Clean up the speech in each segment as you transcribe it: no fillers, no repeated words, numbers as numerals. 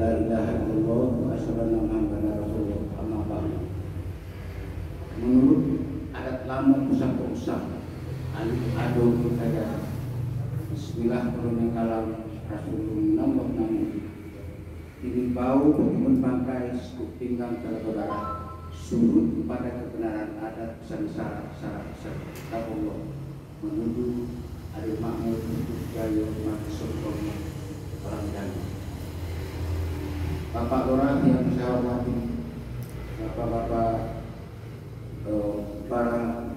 la ilaha illallah wa asyhadu anna Muhammadar Rasulullah. Amma ba'du. Menurut adat lama pusat-pusat alif adul saja bismillah turunnya kalam Rasulullah nomor namun ini bau bertimbun bangkai sekuk pinggang saudara surut pada kebenaran adat syarat-syarat serta Allah menuduh adil makmur untuk gaya mati sempurna orang jana. Bapak Lurah yang saya hormati, bapak-bapak para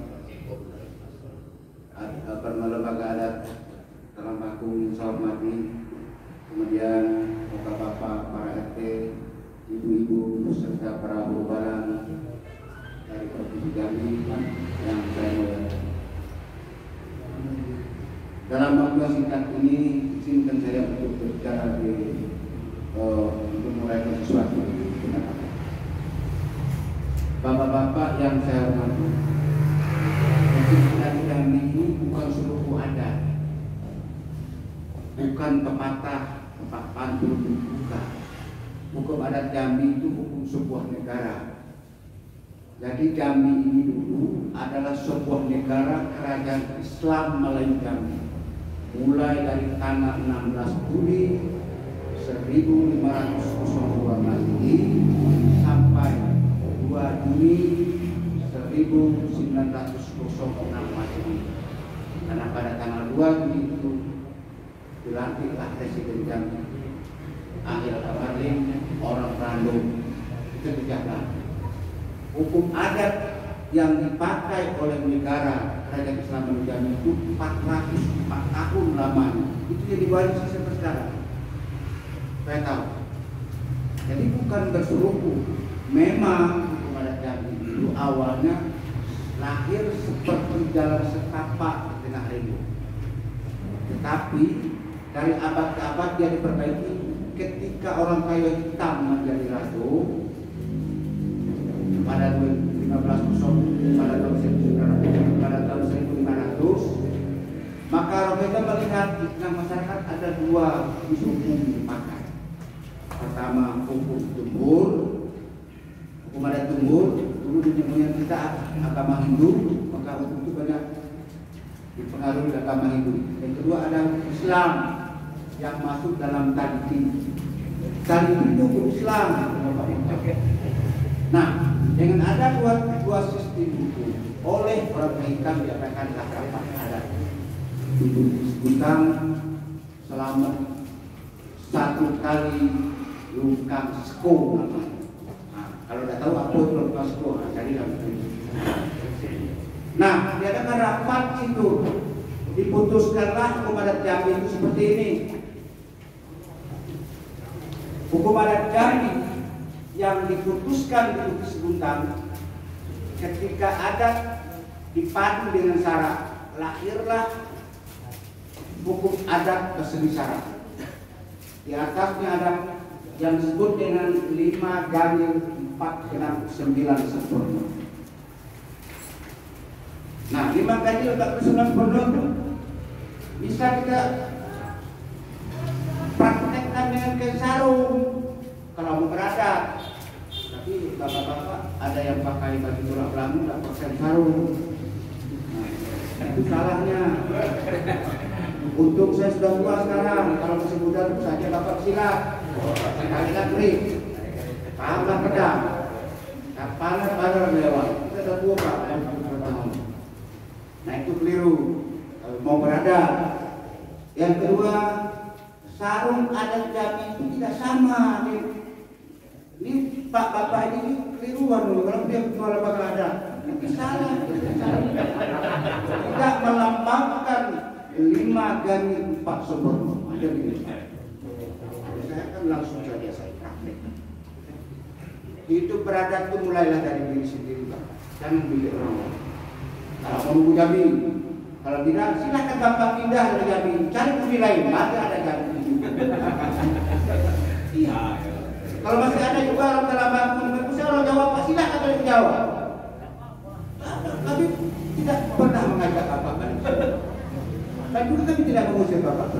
lembaga adat dalam aku yang saya hormati, kemudian bapak-bapak para RT, ibu-ibu serta para guru barang dari provinsi Jambi yang saya muliakan. Dalam waktu singkat ini, izinkan saya untuk berbicara untuk mulai sesuatu. Bapak-bapak yang saya hormati, Provinsi Jambi ini bukan suku adat, bukan pepatah, tempat pantun, bukan. Hukum adat Jambi itu hukum sebuah negara. Jadi Jambi ini dulu adalah sebuah negara kerajaan Islam Melayu Jambi. Mulai dari tanggal 16 Juli 1502 Masehi sampai 2 Juni 1906 Masehi. Karena pada tanggal 2 Juni itu dilantiklah Presiden Jambi Akhil Kamarlim, orang Random. Itu dijaga. Hukum adat yang dipakai oleh negara kerajaan Islam Melayu Jambi itu 404 tahun lamanya. Itu yang diwarisi sampai sekarang. Saya tahu. Jadi bukan berserupu. Memang hukum adat Jambi itu awalnya lahir seperti jalan setapak di tengah rembuk. Tetapi dari abad ke abad dia diperbaiki ketika orang kaya hitam menjadi ratu pada 1500 pada tahun 1500, maka mereka melihat di tengah masyarakat ada dua hukum dipakai. Pertama hukum tumbur, hukum adat tumbur, dulu di dunia kita agama Hindu, maka hukum itu banyak dipengaruhi agama Hindu. Yang kedua ada Islam yang masuk dalam tadi itu hukum Islam. Nah, dengan ada dua sistem hukum oleh orang hitam diadakanlah rapat adat itu disebutkan selama 1 kali lungkang sko namanya. Nah, kalau tidak tahu apa itu lungkang sko, cari lagi. Nah, diadakan rapat itu diputuskanlah hukum adat Jambi itu seperti ini. Hukum adat Jambi yang diputuskan di Bukit Seguntang ketika adat dipadu dengan syarat, lahirlah hukum adat bersemi syarat. Di atasnya ada yang disebut dengan 5 ganjil 4 genap 9 sempurna. Nah, 5 ganjil 4 sempurna itu bisa kita praktekkan dengan kain sarung kalau mau beradat. Tapi bapak-bapak ada yang pakai baju tulang belanggu tidak pakai sarung. Nah, itu salahnya. Untuk saya sudah tua sekarang, kalau masih muda tentu saja bapak silat, sekali negeri, tambah pedang, panas lewat. Kita sudah tua pak, nah itu keliru. Mau beradat. Yang kedua, sarung adat Jambi itu tidak sama. Ini Pak Bapak ini keliruan dulu. Kalau dia ketua lembaga adat, ini salah. Tidak melambangkan 5 ganjil 4 sempurna. Ada begini. Saya kan langsung saja saya praktek. Hidup beradat itu mulailah dari diri sendiri, Pak. Jangan milik orang lain. Kalau mau nunggu Jambi, kalau tidak silahkan Bapak pindah dari Jambi, cari bumi lain, masih ada Jambi. Iya. Kalau masih ada juga orang dalam bangku, saya orang Jawa, Pak silahkan balik ke Jawa. Tapi tidak pernah mengajak Bapak balik. Dan juga kami tidak mengusir Bapak.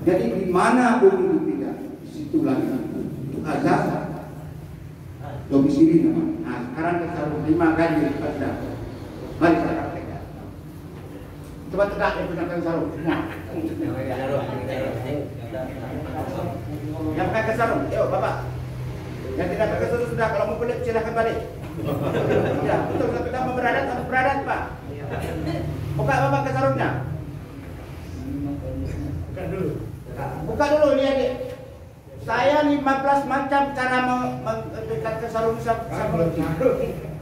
Jadi di mana bumi itu tidak, di situ Itulah itu azab domisili nama. Nah sekarang kita harus 5 kali pada. Mari kita praktekkan. Coba tegak yang gunakan sarung semua. Yang pakai sarung, yuk bapak. Yang tidak pakai sarung sudah, kalau mau kulit silahkan balik. Ya, betul, kita mau beradat pak. Buka bapak ke sarungnya. Buka dulu lihat deh. Saya 15 macam cara mendekatkan sarung seperti.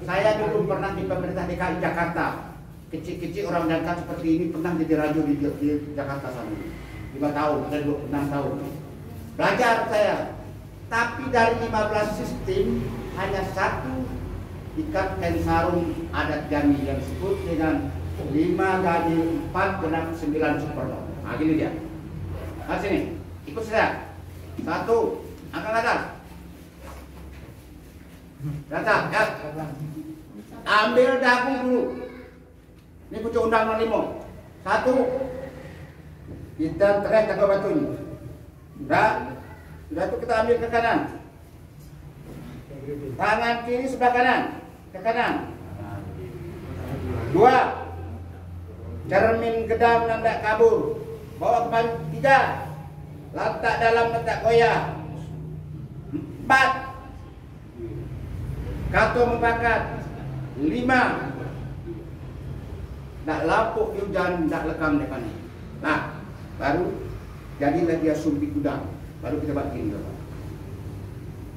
Saya dulu pernah di pemerintah DKI Jakarta. Kecil-kecil orang Jakarta seperti ini pernah jadi raja di Jakarta sana. 5 tahun, saya 26 tahun. Belajar saya. Tapi dari 15 sistem hanya satu ikat kain sarung adat Jambi yang disebut dengan 5 ganjil 4 genap 9 sempurna. Nah gini dia. Nah sini, ikut saya. 1, angkat atas. Atas, ya. Ambil dagu dulu. Ini pucuk undang nomor 5. 1, kita teres jaga batu ini. Sudah itu kita ambil ke kanan. Tangan kiri sebelah kanan, ke kanan. 2, cermin gedang dan tak kabur. Bawa kembali. 3, letak dalam letak goyah. 4, kato membakat. 5, nak lapuk hujan, nak lekam depan. Nah, baru jadilah dia sumpi gudang. Baru kita buat gini.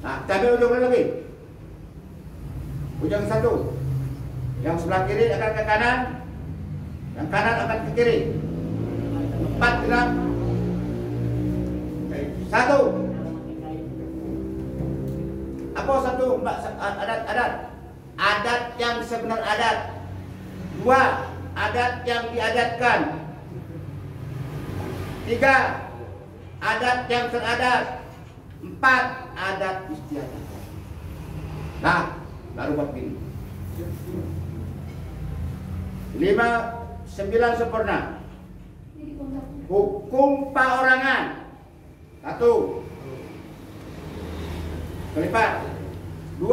Nah, cabai ujung lagi. Ujung 1. Yang sebelah kiri akan ke kanan. Yang kanan akan ke kiri. 4 gerak. 1. Apa 1? Adat. Adat yang sebenar adat. 2, adat yang diadatkan. 3, adat yang teradat. 4, adat istiadat. Nah, baru buat begini. 5, 9 sempurna. Hukum perorangan. 1, kelipat. 2,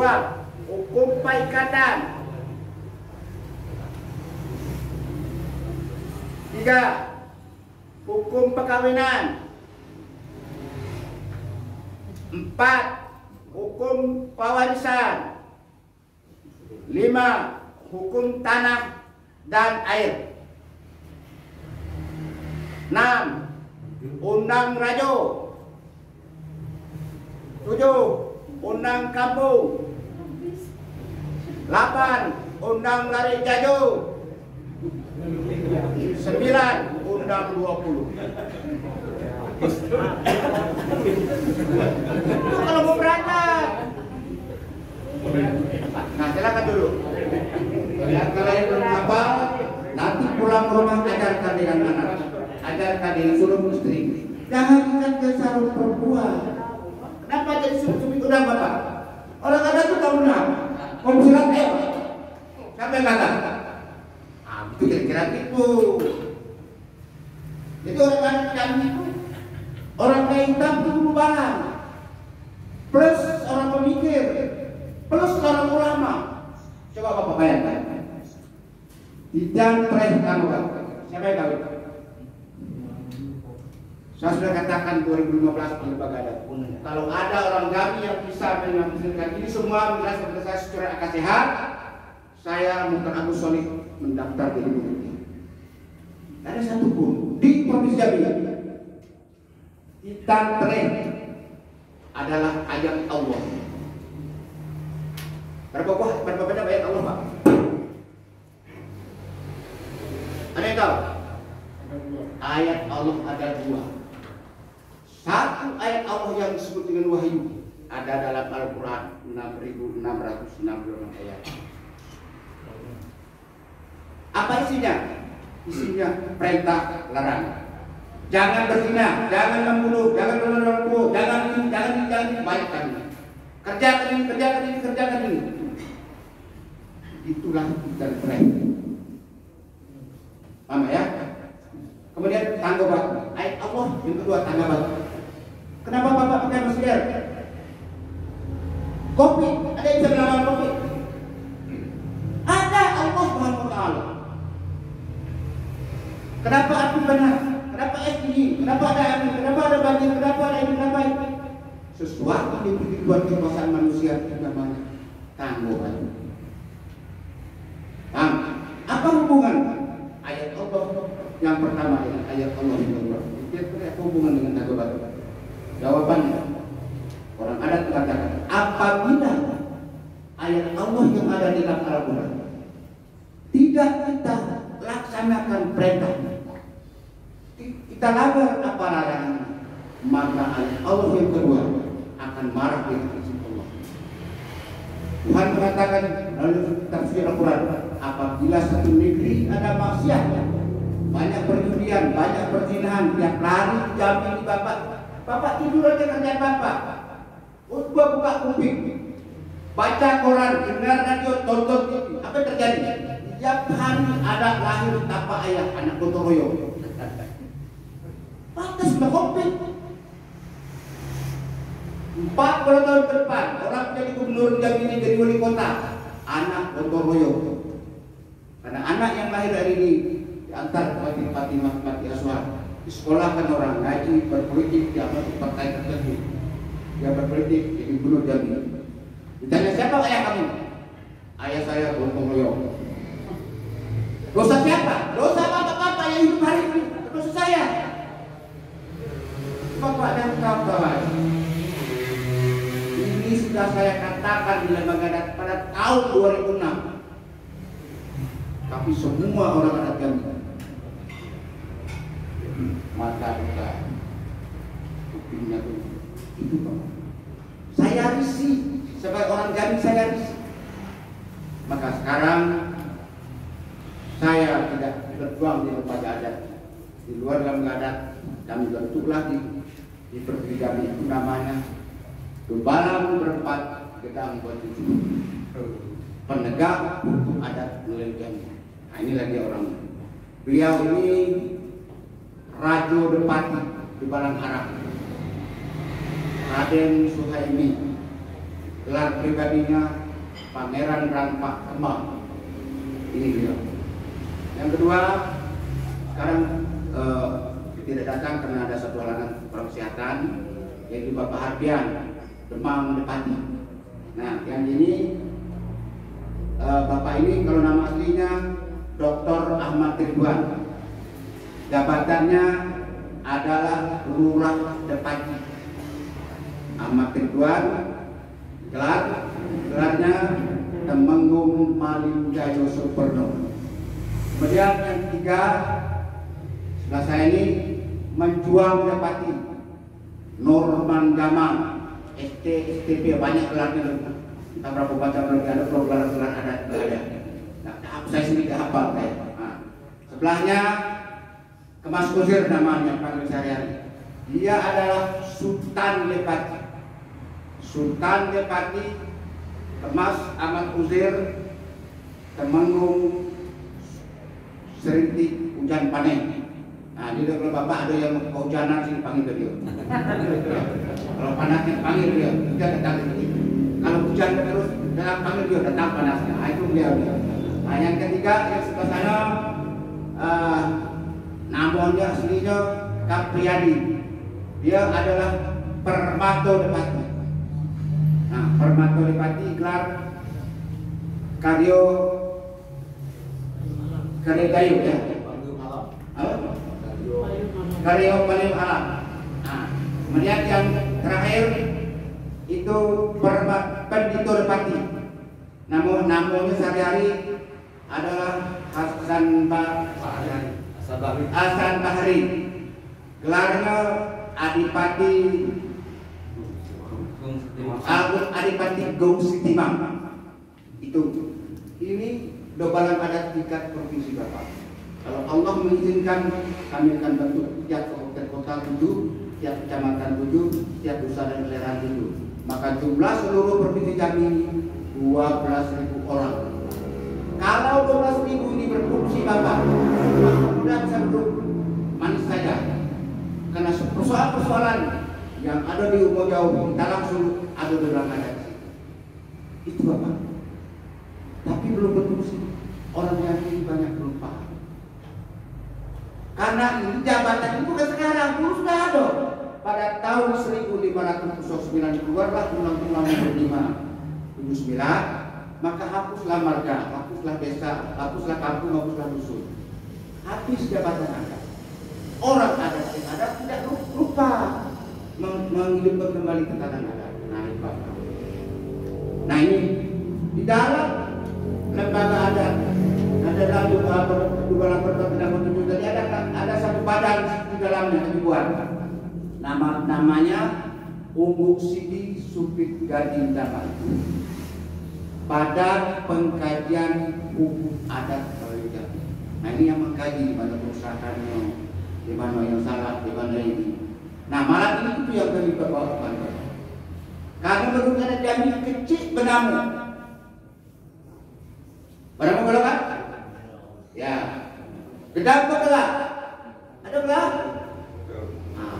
hukum paikatan. 3, hukum perkawinan. 4, hukum pewarisan. 5, hukum tanah dan air. 6, undang rajo. 7, undang kampung. 8, undang lari jajo. 9, undang 20. Kalau mau berangkat. Nah, silakan dulu. Yang kalian belum hafal, nanti pulang ke rumah ajarkan dengan anak. Ajarkan dengan suruh istri. Jangan ikat ke sarung perempuan. Kenapa jadi sumpi udang bapak? Orang ada tuh tahu undang. Kamu silat siapa yang kata? Itu kira-kira itu. Jadi orang adat kami itu orang kaya hitam itu dulu barang. Plus orang pemikir. Plus orang ulama. Coba bapak bayangkan. Tidak tren kamu kan? Siapa yang tahu? Saya sudah katakan 2015 di lembaga adat. Kalau ada orang kami yang bisa menyampaikan ini semua menjelaskan kepada saya secara akal sehat, saya Muhtar Agus Solih mendaftar di Indonesia. Ada satu pun di Provinsi Jambi. Hitam tren adalah ayat Allah. Berapa banyak ayat Allah, Pak? Ada yang tahu? Ayat Allah ada 2. Satu ayat Allah yang disebut dengan wahyu ada dalam Al-Quran 6.666 ayat. Apa isinya? Isinya perintah larangan. Jangan berzina, jangan membunuh, jangan merokok, jangan baik tadi. Kerjakan ini. Itulah kita perintah. Paham ya? Kemudian tangga batu. Ayat Allah yang kedua tangga batu. Kenapa bapak pakai masker presiden. Kopi, ada yang bisa melawan kopi? Ada Allah Subhanahu wa taala. Kenapa api panas? Kenapa es dingin? Kenapa ada api? Kenapa ada banjir? Kenapa ada ini? Kenapa itu? Sesuatu yang dibuat kekuasaan manusia itu namanya tanggungan. Apa hubungan ayat Allah yang pertama dengan ayat Allah yang kedua? Apa hubungan dengan tanggungan? Jawabannya, orang adat mengatakan, apabila ayat Allah yang ada di dalam Al-Quran tidak kita laksanakan perintahnya, kita langgar apa larangan, maka ayat Allah yang kedua akan marah dengan izin Allah. Tuhan mengatakan dalam tafsir Al-Quran, apabila satu negeri ada maksiat, banyak perjudian, banyak perzinahan, tiap hari dijamin di bapak tidur aja kerjaan bapak, khutbah buka kuping, baca koran, dengar radio, tonton TV, apa yang terjadi? Tiap hari ada lahir tanpa ayah, anak gotong royong. Pantas sudah komplit. 40 tahun ke depan orang jadi gubernur, jadi wali kota, anak gotong royong. Karena anak yang lahir hari ini diantar mati asuhan, disekolahkan orang, ngaji, berpolitik, dia masuk partai tertentu, dia berpolitik jadi gubernur Jambi. Ditanya siapa ayah kamu? Ayah saya gotong royong. Dosa siapa? Dosa bapak-bapak yang hidup hari ini. Dosa saya. Bapak dan kawan-kawan, ini sudah saya katakan di lembaga adat pada tahun 2006. Tapi semua orang adat Jambi mata kita, kupingnya itu Pak. Saya risih sebagai orang Jambi, saya risih. Maka sekarang saya tidak berjuang di lembaga adat, di luar lembaga adat. Kami bentuk lagi di Provinsi Jambi, itu namanya Gembala Berempat Gedang Buat-Tujuh, penegak hukum adat Nelayan Jambi. Nah, ini lagi orang. Beliau ini Rajo Depati di Balang Arab, Raden Suhaimi. Gelar pribadinya Pangeran Rampak Kemal. Ini beliau. Yang kedua, sekarang tidak datang karena ada satu halangan kesehatan, yaitu Bapak Hardian Demang Depati. Nah, yang ini Bapak ini kalau nama aslinya Dr. Ahmad Ridwan. Jabatannya adalah Lurah Depati. Ahmad Ridwan, gelarnya Temenggung Malinjayo Superno. Kemudian yang ketiga, sebelah saya ini Menjuang Depati Norman Gamal, STP, banyak gelarnya. Entah berapa macam lagi, ada gelar adat ada. Nah, saya sendiri tidak hafal kayak. Nah, sebelahnya Kemas Kusir namanya, panggil sehari-hari. Dia adalah Sultan Depati. Sultan Depati Kemas Ahmad Kusir Temenggung Serintik Hujan Panen. Nah, jadi kalau bapak ada yang kehujanan sini panggil ke dia. Kalau panasnya panggil dia, kita datang ke dia. Kalau hujan terus, datang panggil dia, datang panasnya. Nah, itu dia. Nah, yang ketiga yang sebelah sana, namanya aslinya Kapriyadi. Dia adalah Permato Depati. Nah, Permato Depati gelar Karyo Gayo ya. Karyo Paling Alam. Nah, kemudian yang terakhir itu Pendito Depati. Namanya sehari-hari adalah Hasan Bahari. Gelarnya Adipati Adipati Gong Sitimang. Itu ini dobalan adat tingkat provinsi Bapak. Kalau Allah mengizinkan, kami akan bentuk tiap kabupaten kota 7, tiap kecamatan 7, tiap desa dan kelurahan 7. Maka jumlah seluruh provinsi Jambi 12.000 orang. Kalau 12.000 ini berfungsi Bapak, maka mudah bisa duduk manis saja. Karena persoalan-persoalan yang ada di Umo Jawa, kita langsung ada dalam adat itu Bapak. Tapi belum betul sih, orang yang ini banyak belum paham. Karena ini jabatan itu bukan sekarang, dulu sudah ada. Pada tahun 1509 keluarlah Undang-Undang Nomor 579, maka hapuslah marga, hapuslah desa, hapuslah kampung, hapuslah dusun. Habis jabatan adat. Orang adat yang ada tidak lupa menghidupkan kembali tatanan adat. Nah, ini Bapak. Nah ini di dalam lembaga adat ada dalam dalam pertujuh tadi ada satu badan di dalamnya dibuat namanya Umbu Sidi Supit Gading Damai, Badan Pengkajian Hukum Adat Kawajan. Nah ini yang mengkaji di mana kerusakannya, di mana yang salah, di mana ini. Nah malam ini itu yang kami bawa. Karena menurut ada Jambi kecil benamu. Benamu kalau kan? Ya. Gedang belah. Ada belah? Nah,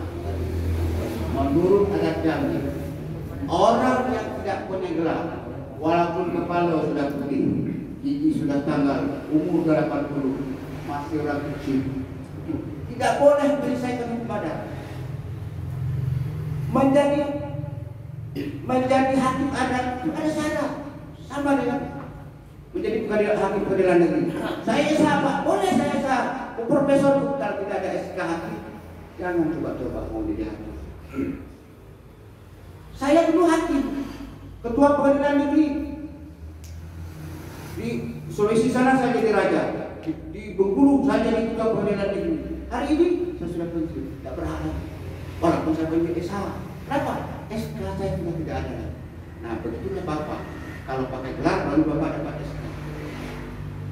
menurut adat Jambi, orang yang tidak punya gelar, walaupun kepala sudah putih, gigi sudah tanggal, umur 80, masih orang kecil, tidak boleh menyelesaikan hukum adat. Menjadi hakim adat ada syarat, sama dengan menjadi hakim pengadilan negeri. Saya sama, boleh saya sah. Profesor kalau tidak ada SK hakim, jangan coba-coba mau jadi hakim. Saya dulu hakim, ketua pengadilan negeri di Sulawesi sana saya jadi raja, di Bengkulu saya jadi ketua pengadilan negeri. Hari ini saya sudah pensiun, tidak berharap. Walaupun saya punya SH, kenapa? SK saya sudah tidak ada. Nah begitulah Bapak, kalau pakai gelar baru Bapak dapat SK.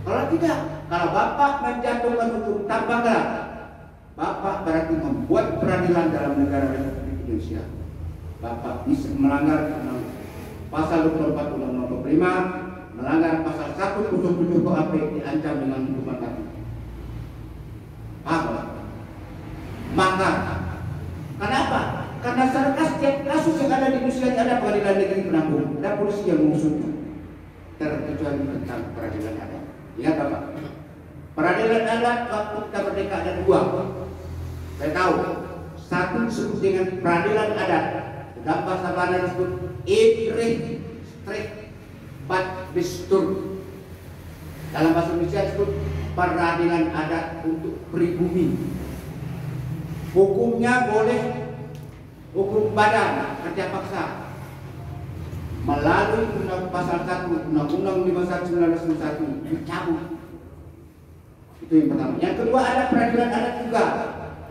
Kalau tidak, kalau Bapak menjatuhkan hukum tanpa gelar, Bapak berarti membuat peradilan dalam negara Republik Indonesia. Bapak bisa melanggar pasal 24 Undang-Undang 25, melanggar pasal 107 KUHP, diancam dengan hukuman mati. Apa? Maka kenapa? Karena setiap kasus yang ada di Indonesia ada pengadilan negeri penanggung, ada polisi yang mengusutnya, terkecuali tentang peradilan adat. Ingat Bapak, peradilan adat waktu kita merdeka ada dua. Saya tahu, satu disebut dengan peradilan adat, dalam bahasa Belanda disebut Eetrecht Bestur. Dalam bahasa Indonesia disebut peradilan adat untuk pribumi. Hukumnya boleh hukum badan kerja paksa melalui pasal 1 Undang-Undang 51/1991 dicabut. Itu yang pertama. Yang kedua ada peradilan adat juga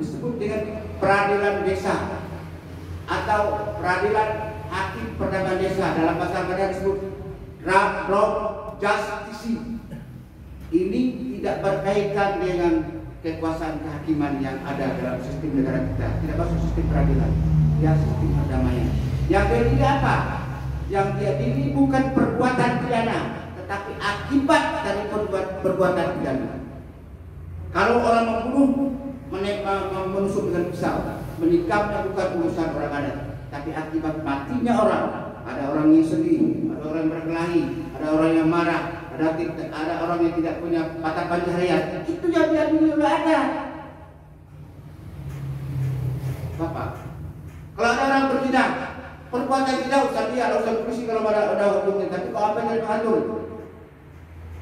disebut dengan peradilan desa atau peradilan hakim perdana desa. Dalam bahasa Belanda disebut Raad Justitie. Ini tidak berkaitan dengan kekuasaan kehakiman yang ada dalam sistem negara kita. Tidak masuk sistem peradilan, ya sistem perdamaian. Yang ketiga apa? Yang dia ini bukan perbuatan pidana, tetapi akibat dari perbuatan pidana. Kalau orang membunuh, menusuk dengan pisau, menikamnya bukan urusan orang adat, tapi akibat matinya orang. Ada orang yang sedih, ada orang yang berkelahi, ada orang yang marah, ada orang yang tidak punya patah pencaharian. Itu yang diadili oleh adat. Bapak, kalau ada orang berzina, perbuatan tidak usah dia, usah polisi kalau ada hukumnya. Tapi kalau apa yang jadi pengatur?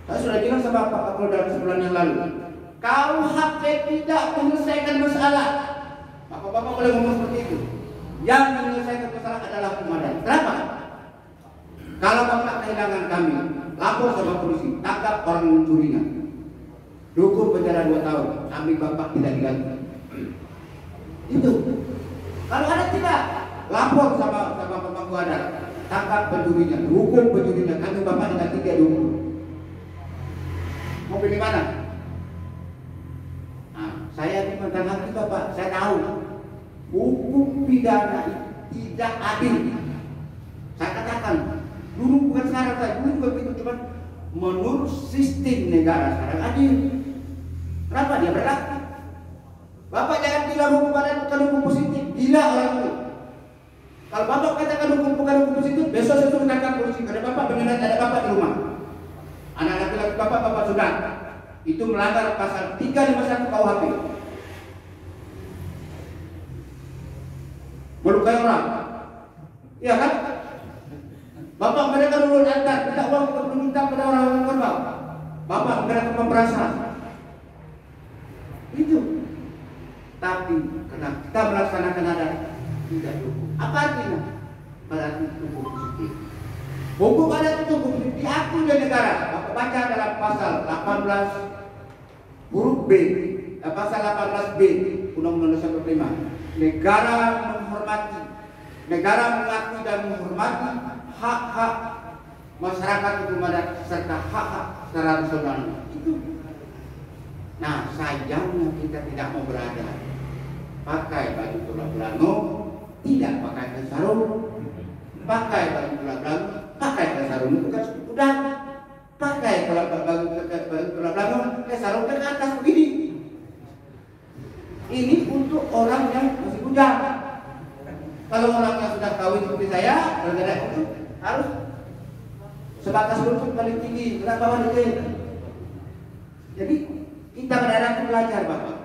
Saya sudah bilang sama Pak Kapolda dalam sebulan yang lalu. KUHP tidak menyelesaikan masalah. Bapak-bapak boleh ngomong seperti itu. Yang menyelesaikan masalah adalah hukum adat. Kenapa? Kalau Bapak kehilangan kami, lapor sama polisi, tangkap orang yang mencurinya, hukum penjara 2 tahun, kami Bapak tidak diganti. Itu. Kalau ada tidak, lapor sama pemangku adat, tangkap pencurinya, hukum pencurinya, kami Bapak tidak tiga dulu. Mau pilih mana? Nah, saya di mantan hakim Bapak, saya tahu hukum pidana tidak adil. Saya katakan, dulu bukan sekarang, dulu juga begitu, cuma menurut sistem negara sekarang adil. Kenapa dia berlaku? Bapak jangan bilang hukum adat bukan hukum positif, gila orang itu. besok saya suruh tangkap polisi. Ada bapak beneran ada bapak di rumah. Anak laki-laki bapak sudah. Itu melanggar pasal 351 KUHP. Melukai orang. Iya kan? Bapak mereka dulu antar, minta uang kita belum minta pada orang korban. Bapak mereka pemerasan. Itu. Tapi karena kita melaksanakan adat tidak cukup. Apa artinya? Berarti cukup positif. Hukum adat itu diakui oleh negara. Bapak baca dalam pasal 18 huruf B, pasal 18B Undang-Undang Dasar 45. Negara menghormati, negara mengakui dan menghormati hak-hak masyarakat hukum adat serta hak-hak secara nasional. Itu. Nah, sayangnya kita tidak mau berada. Pakai baju tulang belangong, tidak pakai sarung. Pakai baju tulang belangong, pakai sarung itu kan udah. Pakai baju tulang belangong, sarung ke atas begini. Ini untuk orang yang masih bujang. Kalau orang yang sudah kawin seperti saya, berbeda itu harus sebatas lutut paling tinggi, berat bawah dikit. Jadi kita berada belajar Bapak.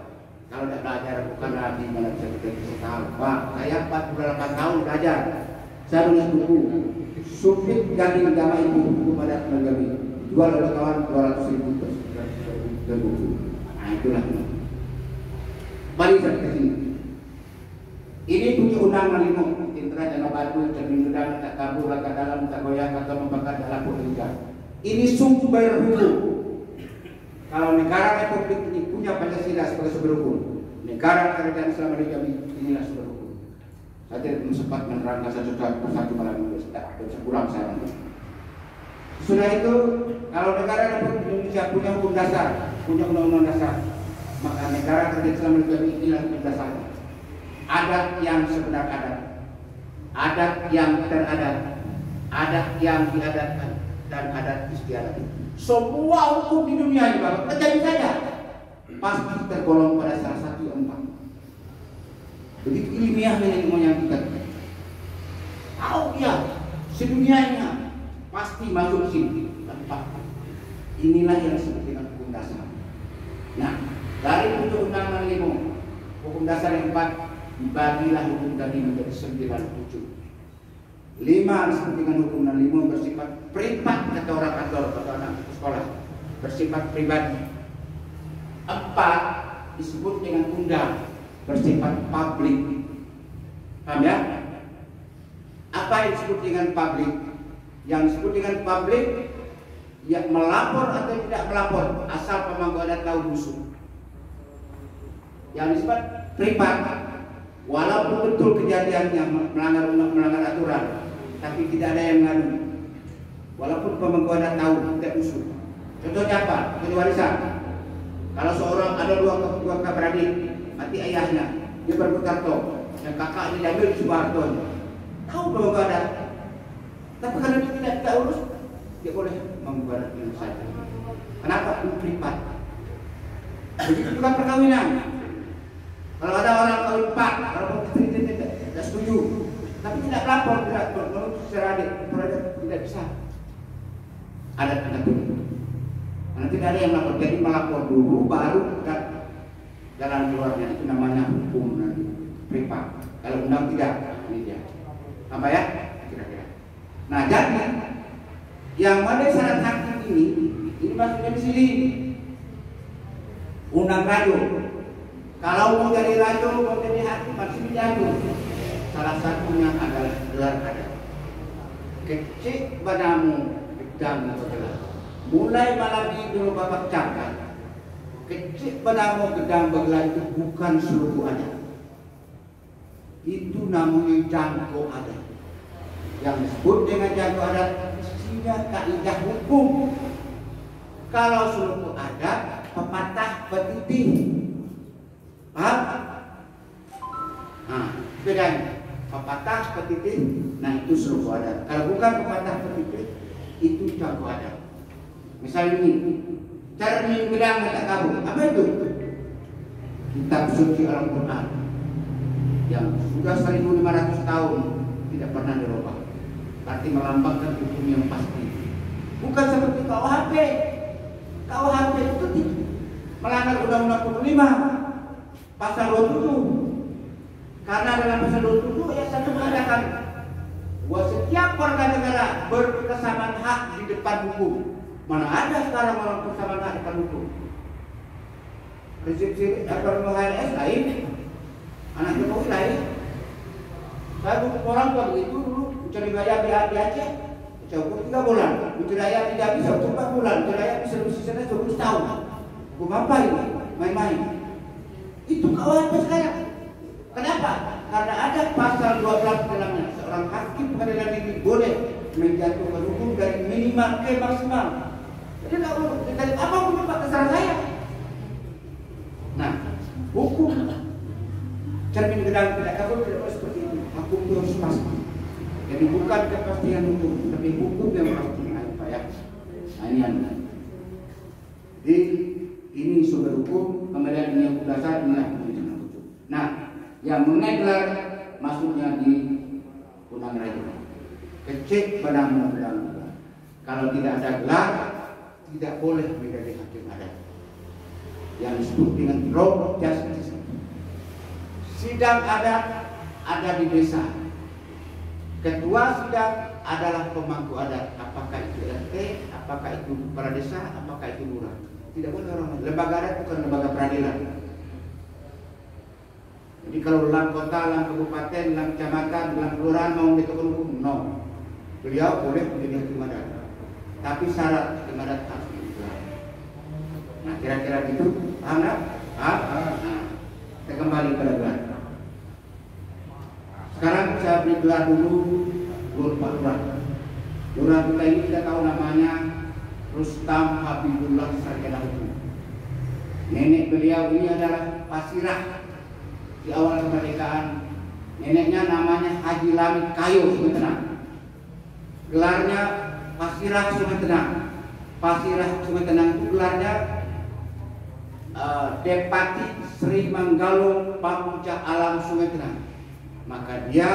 Kalau tidak belajar bukan lagi mana bisa kita tahu. Pak, saya 48 tahun belajar. Saya nulis buku Supit Gading Agama Ibu Hukum Adat Menggami. Jual oleh kawan 200.000 per buku. Nah itulah. Mari kita ke sini. Ini bunyi Undang-Undang 5. Intera jangan batu, cermin gedang, tak kabur, tak dalam, tak goyang, atau membakar dalam politika. Ini sumber hukum. Kalau negara Republik ini punya Pancasila sebagai sumber hukum, negara kerajaan Islam di Jambi inilah sumber hukum. Saya tidak sempat menerangkan satu malam ini, tidak sepulang saya nanti. Sudah itu, kalau negara Republik Indonesia punya hukum dasar, punya undang-undang dasar, maka negara kerajaan Islam di Jambi inilah hukum dasarnya. Adat yang sebenar adat yang teradat, adat yang diadatkan, dan adat istiadat. Semua hukum di dunia ini Bapak terjadi saja pasti tergolong pada salah satu yang empat. Begitu ilmiahnya ilmu yang kita tahu dia sedunianya pasti masuk sini empat. Inilah yang disebut dengan hukum dasar. Nah, dari Undang-Undang 5 hukum dasar yang 4 dibagilah hukum tadi menjadi 97. 5 disebut dengan hukum dan 5 bersifat privat kata orang kantor atau anak sekolah, bersifat pribadi. 4 disebut dengan undang, bersifat publik. Paham ya? Apa yang disebut dengan publik? Yang disebut dengan publik yang melapor atau tidak melapor asal pemangku adat tahu busuk. Yang disebut privat, walaupun betul kejadiannya melanggar aturan, tapi tidak ada yang mengadu. Walaupun pemangku adat tahu tidak usul. Contohnya apa? Contoh warisan. Kalau seorang ada dua kakak beradik, mati ayahnya, dia berputar tok, yang kakaknya diambil sebuah hartanya. Tahu pemangku adat, tapi karena dia tidak urus, dia boleh membuat saja. Kenapa? Itu privat. Begitu juga perkawinan. Kalau ada orang kawin 4, kalau tidak setuju, tapi tidak lapor, tidak secara adik, tidak bisa. Ada karena tidak ada yang lapor, jadi melapor dulu baru jalan keluarnya. Itu namanya hukum nanti privat. Kalau undang tidak, ini dia. Apa ya? Kira-kira. Nah, jadi yang mana syarat hakim ini masuknya di sini. Undang rajo. Kalau mau jadi rajo, mau jadi hakim, masih dijago. Salah satunya adalah gelar adat. Kecik padamu gedang begelar. Mulai malam ini dulu Bapak catat. Kecik padamu gedang begelar itu bukan seluruh adat. Itu namanya jangkau adat. Yang disebut dengan jangkau adat mestinya kaidah hukum. Kalau seluruh adat, pepatah petitih. Paham? Nah, bedanya pepatah petitih, nah itu seluruh adat. Kalau bukan pepatah petitih, itu jangkau adat. Misalnya ini, cermin gedang tak kabur. Apa itu? Kitab suci Al-Quran yang sudah 1500 tahun tidak pernah dirubah. berarti melambangkan hukum yang pasti. Bukan seperti KUHP. KUHP itu melanggar Undang-Undang 45 pasal 27. Karena dalam pasal 27 ya satu mengatakan bahwa setiap warga negara berkesamaan hak di depan hukum. Mana ada sekarang orang berkesamaan hak di depan hukum? Prinsip HRS lain, anak Jokowi lain. Saya butuh orang tua begitu dulu mencari gaya di Aceh, cukup 3 bulan, mencari gaya tidak bisa 4 bulan, mencari gaya bisa lebih sana 20 tahun. Hukum apa ini? Main-main. Itu KUHP sekarang. Kenapa? Karena ada pasal 12 dalamnya, seorang hakim pengadilan negeri boleh menjatuhkan hukum dari minimal ke maksimal. Jadi dari apa pun terserah saya. Nah, hukum cermin gedang tidak kabur tidak boleh seperti itu. Hukum itu harus pasti. Jadi bukan kepastian hukum, tapi hukum yang pasti. Pak ya. Nah, ini anda. Jadi ini sumber hukum, kemudian ini yang dasar inilah pembicaraan hukum. Nah, yang mengenai gelar masuknya di Undang Raja. Kecek pada undang-undang. Kalau tidak ada gelar, tidak boleh menjadi hakim adat. Yang disebut dengan law justice. Sidang adat ada di desa. Ketua sidang adalah pemangku adat. Apakah itu RT, apakah itu kepala desa, apakah itu lurah. Tidak boleh orang. Lembaga adat bukan lembaga peradilan. Jadi kalau dalam kota, dalam kabupaten, dalam kecamatan, dalam kelurahan mau menentukan hukum, no. Beliau boleh menjadi hakim adat. Tapi syarat hakim adat harus digelar. Nah, kira-kira gitu, paham tak? Nah, kita kembali pada gelar. Sekarang saya beri gelar dulu Pak Lurah. Lurah kita ini kita tahu namanya Rustam Habibullah Sarjana Hukum. Nenek beliau ini adalah Pasirah. Di awal kemerdekaan, neneknya namanya Haji Lamid Kayo Sungai Tenang. Gelarnya Pasirah Sungai Tenang. Pasirah Sungai Tenang itu gelarnya Depati Sri Manggalung Pamuja Alam Sungai Tenang. Maka dia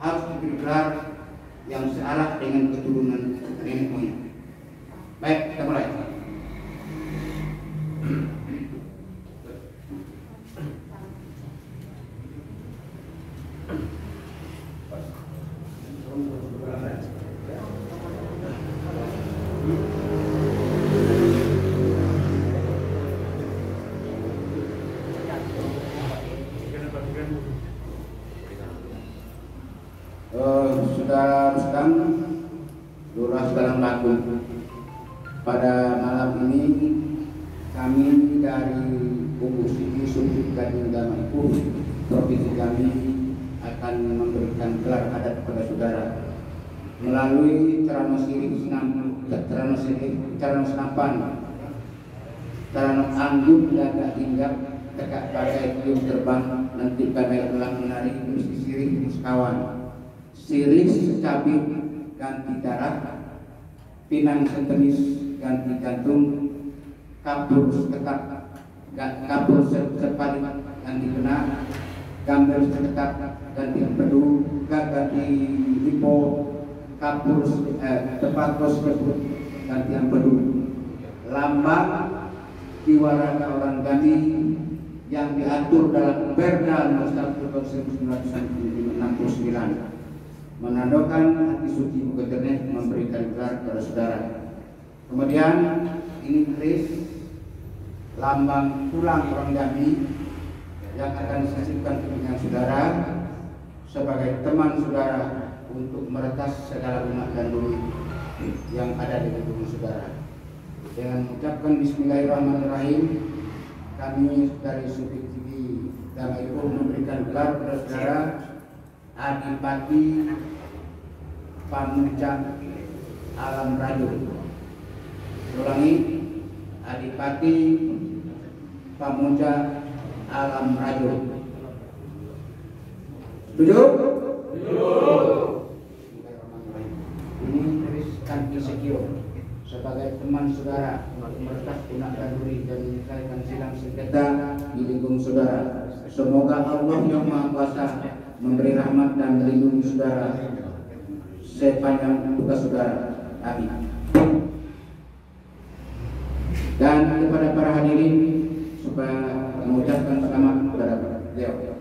harus diberi gelar yang searah dengan keturunan nenek moyang. Baik, kita mulai. Saudara Rustam, Lurah Sekarang Laku. Pada malam ini kami dari Gugus Siki Subdit Gading Damaiku Provinsi Jambi akan memberikan gelar adat kepada saudara melalui ceramah senapan, ceramah anggun jaga hinggap tegak pakai tiung terbang nanti pada ulang menarik mesti sirih kawan sirih secabik ganti darah pinang setenis ganti jantung kabur seketak kabur sepalik ganti kena gambar seketak ganti empedu ganti lipo kabur tepat pos tersebut ganti empedu lambang Kiwaraga orang Gani yang diatur dalam Perda Nomor 1 Tahun 1969 menandakan hati suci Buketernet memberikan gelar kepada saudara. Kemudian ini keris lambang tulang orang Jambi yang akan disisipkan dengan saudara sebagai teman saudara untuk meretas segala umat dan dulu yang ada di tubuh saudara. Dengan mengucapkan Bismillahirrahmanirrahim, kami dari Subdit Siki Damaiku memberikan gelar kepada saudara Adipati Pamuja Alam Rajo. Ulangi, Adipati Pamuja Alam Rajo. Setuju? Setuju. Ini tulis Kanti Sekio sebagai teman saudara meretas punak dan duri dan menyelesaikan sidang sengketa di lingkungan saudara. Semoga Allah yang Maha Kuasa memberi rahmat dan melindungi saudara sepanjang tugas saudara kami. Dan kepada para hadirin supaya mengucapkan selamat kepada beliau.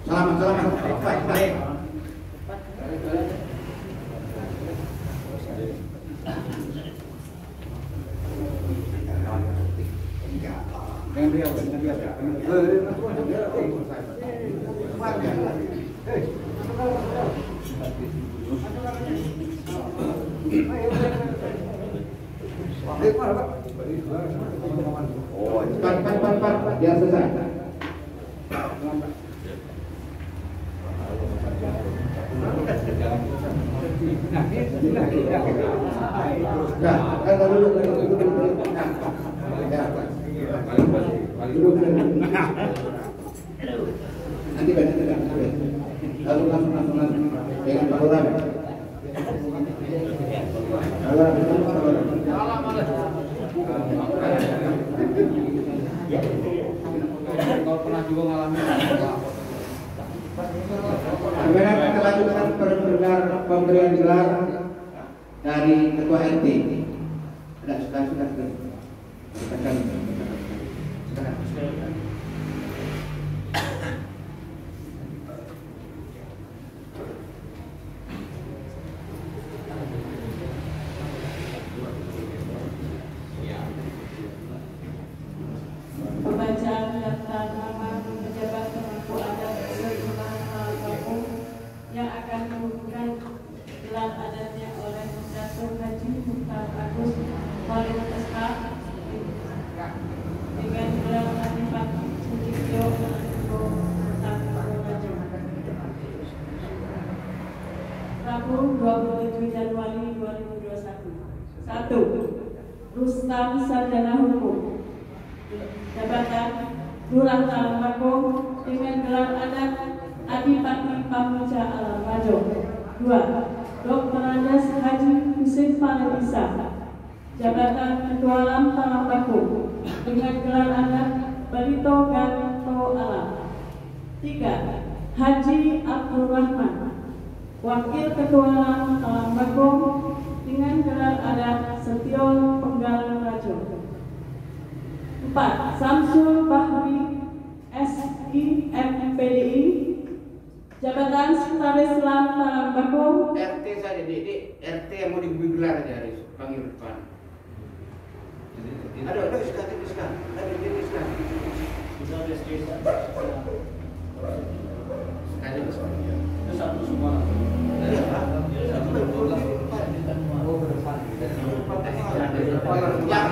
Selamat. Baik. Pak, biar selesai. Nanti banyak lalu langsung dengan Pak Lurah. Kalau pernah juga ngalamin. Kemudian kita lanjutkan pendengar pemberian gelar dari Ketua RT. Sudah. Sekarang. Pembacaan daftar nama pejabat pemangku adat Kelurahan Kampung yang akan menggunakan gelar adatnya oleh Datuk Haji Mukhtar Agus Khalid SK dengan gelar Adipati Sucipto Rabu 27 Januari 2021. 1. Rustam Sarjana Hukum, jabatan Lurah Talambako dengan gelar adat Adipati Pamuja Alam Rajo. 2. Dr. Anjas Haji Yusuf Paledisa, jabatan Ketua Alam Talambako dengan gelar adat Barito Ganto Alam. 3. Haji Abdul Rahman, Wakil Ketua Alam Talambako dengan gelar adat Setio Penggal Rajo. 4. Samsul Bahri SIMPDI, jabatan Sekretaris Islam Talambako. RT saja, Dik. RT yang mau diberi gelar aja harus panggil depan. Ada Iska. Itu satu semua. Yang